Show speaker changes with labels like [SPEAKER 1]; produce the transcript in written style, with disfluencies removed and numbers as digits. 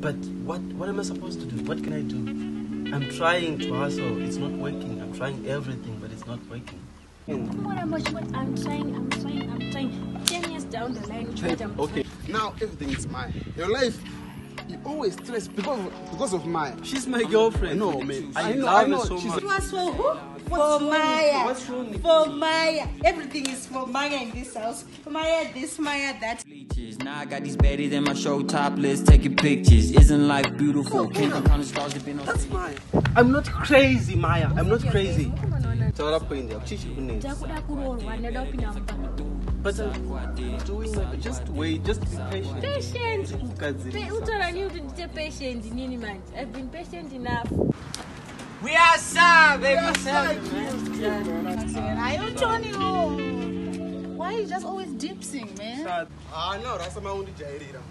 [SPEAKER 1] But what am I supposed to do? What can I do? I'm trying to hustle. It's not working. I'm trying everything, but it's not working.
[SPEAKER 2] What I'm trying. 10 years down the line,
[SPEAKER 3] Okay. Now everything is Maya. Your life, you always stress because of Maya.
[SPEAKER 1] She's my girlfriend.
[SPEAKER 3] No, man.
[SPEAKER 1] I love her so much.
[SPEAKER 4] It was for who? For Maya.
[SPEAKER 1] What's wrong with
[SPEAKER 4] For Maya. Everything is for Maya in this house. Maya this, Maya that.
[SPEAKER 5] Now I got these baddies in my show topless taking pictures. Isn't life beautiful? Can't count the stars have been on.
[SPEAKER 1] That's Maya. I'm not crazy, Maya. I'm not crazy. But I'm doing it. Just wait. Just be patient.
[SPEAKER 2] Patient. I've been patient enough.
[SPEAKER 1] We are sad, baby.
[SPEAKER 4] Are you Tony? Why are you just always dipsing, man?
[SPEAKER 3] No, that's my only jailira.